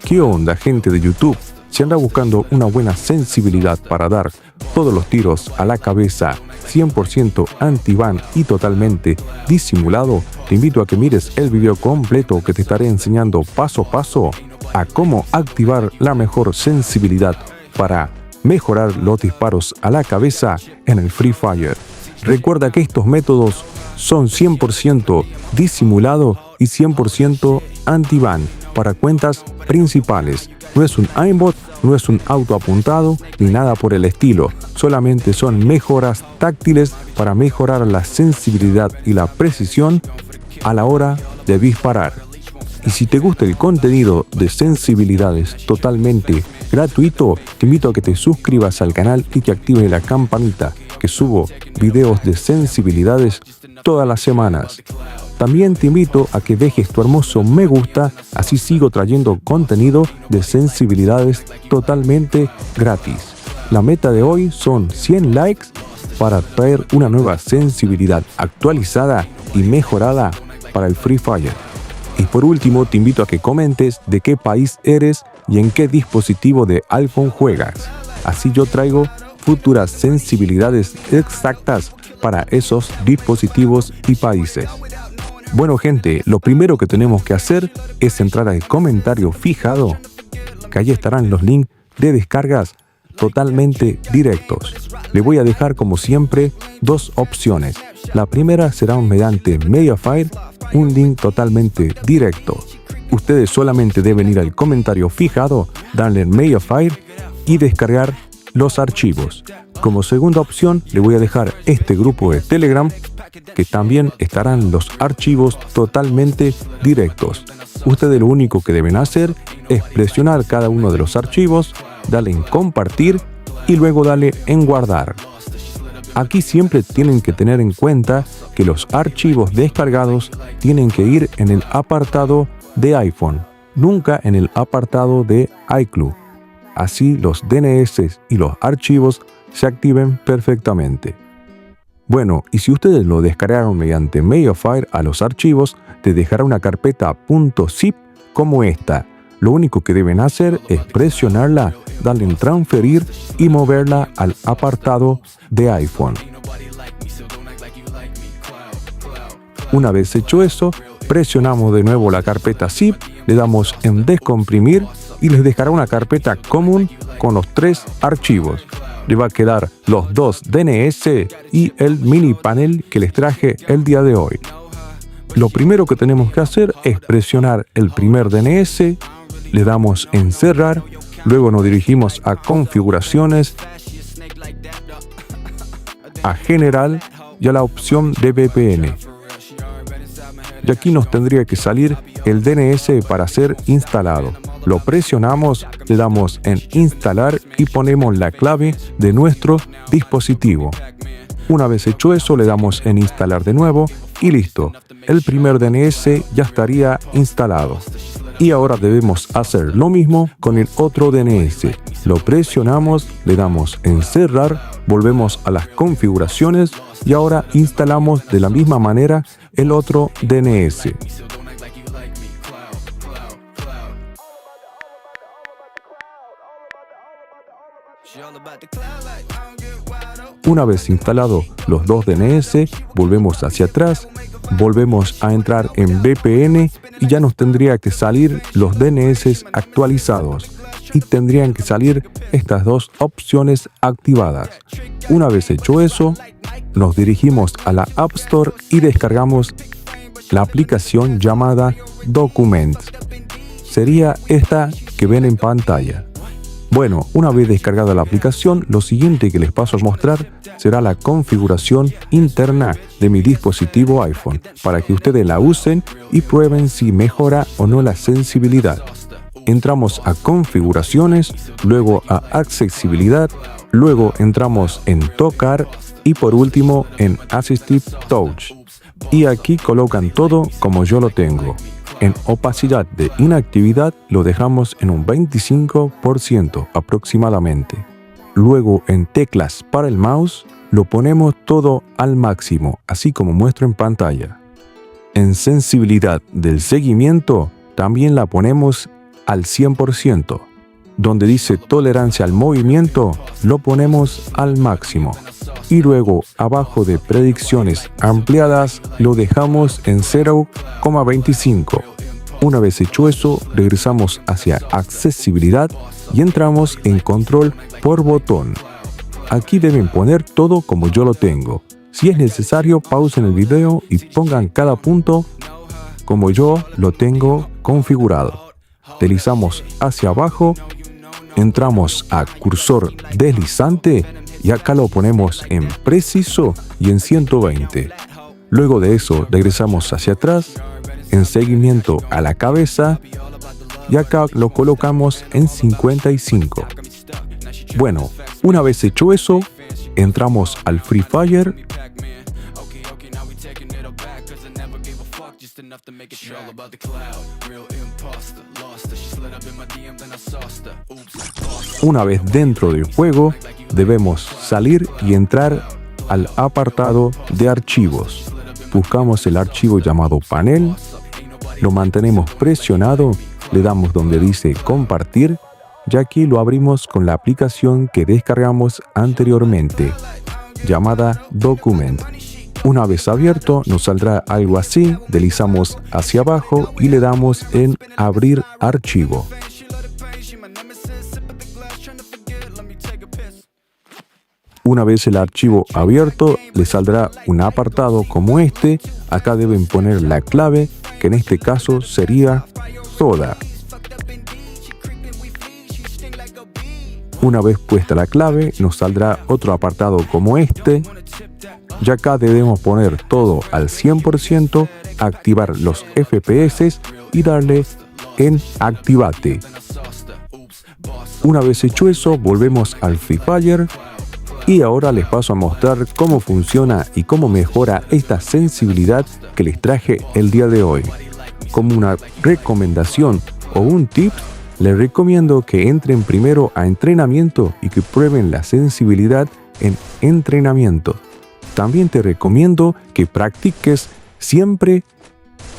¿Qué onda, gente de YouTube? Si anda buscando una buena sensibilidad para dar todos los tiros a la cabeza 100% anti-ban y totalmente disimulado, te invito a que mires el video completo que te estaré enseñando paso a paso a cómo activar la mejor sensibilidad para mejorar los disparos a la cabeza en el Free Fire. Recuerda que estos métodos son 100% disimulado y 100% anti-ban para cuentas principales. No es un aimbot, no es un autoapuntado ni nada por el estilo. Solamente son mejoras táctiles para mejorar la sensibilidad y la precisión a la hora de disparar. Y si te gusta el contenido de sensibilidades totalmente gratuito, te invito a que te suscribas al canal y que actives la campanita, que subo videos de sensibilidades todas las semanas. También te invito a que dejes tu hermoso me gusta, así sigo trayendo contenido de sensibilidades totalmente gratis. La meta de hoy son 100 likes para traer una nueva sensibilidad actualizada y mejorada para el Free Fire. Y por último, te invito a que comentes de qué país eres y en qué dispositivo de iPhone juegas. Así yo traigo futuras sensibilidades exactas para esos dispositivos y países. Bueno, gente, lo primero que tenemos que hacer es entrar al comentario fijado, que allí estarán los links de descargas totalmente directos. Le voy a dejar, como siempre, dos opciones. La primera será mediante Mediafire, un link totalmente directo. Ustedes solamente deben ir al comentario fijado, darle en Mediafire y descargar los archivos. Como segunda opción, le voy a dejar este grupo de Telegram, que también estarán los archivos totalmente directos. Ustedes lo único que deben hacer es presionar cada uno de los archivos, darle en compartir y luego darle en guardar. Aquí siempre tienen que tener en cuenta que los archivos descargados tienen que ir en el apartado de iPhone, nunca en el apartado de iCloud. Así los DNS y los archivos se activen perfectamente. Bueno, y si ustedes lo descargaron mediante Mediafire a los archivos, te dejará una carpeta .zip como esta. Lo único que deben hacer es presionarla, darle en transferir y moverla al apartado de iPhone. Una vez hecho eso, presionamos de nuevo la carpeta zip, le damos en descomprimir y les dejará una carpeta común con los 3 archivos. Le va a quedar los 2 DNS y el mini panel que les traje el día de hoy. Lo primero que tenemos que hacer es presionar el primer DNS, le damos en cerrar, luego nos dirigimos a configuraciones, a general y a la opción de VPN. Y aquí nos tendría que salir el DNS para ser instalado. Lo presionamos, le damos en instalar y ponemos la clave de nuestro dispositivo. Una vez hecho eso, le damos en instalar de nuevo y listo. El primer DNS ya estaría instalado. Y ahora debemos hacer lo mismo con el otro DNS. Lo presionamos, le damos en cerrar, volvemos a las configuraciones y ahora instalamos de la misma manera el otro DNS. Una vez instalados los 2 DNS, volvemos hacia atrás, volvemos a entrar en VPN y ya nos tendría que salir los DNS actualizados y tendrían que salir estas 2 opciones activadas. Una vez hecho eso, nos dirigimos a la App Store y descargamos la aplicación llamada Documents. Sería esta que ven en pantalla. Bueno, una vez descargada la aplicación, lo siguiente que les paso a mostrar será la configuración interna de mi dispositivo iPhone, para que ustedes la usen y prueben si mejora o no la sensibilidad. Entramos a configuraciones, luego a accesibilidad, luego entramos en tocar y por último en Assistive Touch. Y aquí colocan todo como yo lo tengo. En opacidad de inactividad lo dejamos en un 25% aproximadamente. Luego en teclas para el mouse lo ponemos todo al máximo, así como muestro en pantalla. En sensibilidad del seguimiento también la ponemos al 100%. Donde dice tolerancia al movimiento, lo ponemos al máximo. Y luego, abajo de predicciones ampliadas, lo dejamos en 0,25. Una vez hecho eso, regresamos hacia accesibilidad y entramos en control por botón. Aquí deben poner todo como yo lo tengo. Si es necesario, pausen el video y pongan cada punto como yo lo tengo configurado. Deslizamos hacia abajo, entramos a cursor deslizante y acá lo ponemos en preciso y en 120. Luego de eso regresamos hacia atrás, en seguimiento a la cabeza y acá lo colocamos en 55. Bueno, una vez hecho eso, entramos al Free Fire. Una vez dentro del juego, debemos salir y entrar al apartado de archivos. Buscamos el archivo llamado panel, lo mantenemos presionado, le damos donde dice compartir y aquí lo abrimos con la aplicación que descargamos anteriormente, llamada Document. Una vez abierto, nos saldrá algo así, deslizamos hacia abajo y le damos en abrir archivo. Una vez el archivo abierto, le saldrá un apartado como este. Acá deben poner la clave, que en este caso sería toda. Una vez puesta la clave, nos saldrá otro apartado como este. Y acá debemos poner todo al 100%, activar los FPS y darle en Activate. Una vez hecho eso, volvemos al Free Fire. Y ahora les paso a mostrar cómo funciona y cómo mejora esta sensibilidad que les traje el día de hoy. Como una recomendación o un tip, les recomiendo que entren primero a entrenamiento y que prueben la sensibilidad en entrenamiento. También te recomiendo que practiques siempre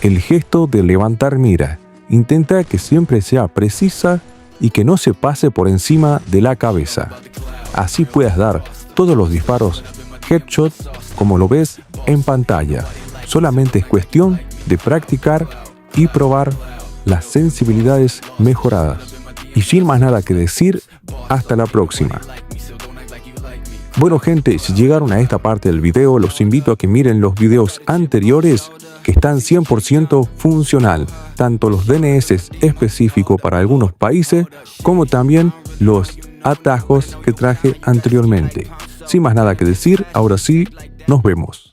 el gesto de levantar mira. Intenta que siempre sea precisa y que no se pase por encima de la cabeza. Así puedas dar todos los disparos headshot como lo ves en pantalla. Solamente es cuestión de practicar y probar las sensibilidades mejoradas. Y sin más nada que decir, hasta la próxima. Bueno gente, si llegaron a esta parte del video, los invito a que miren los videos anteriores que están 100% funcional, tanto los DNS específicos para algunos países como también los atajos que traje anteriormente. Sin más nada que decir, ahora sí, nos vemos.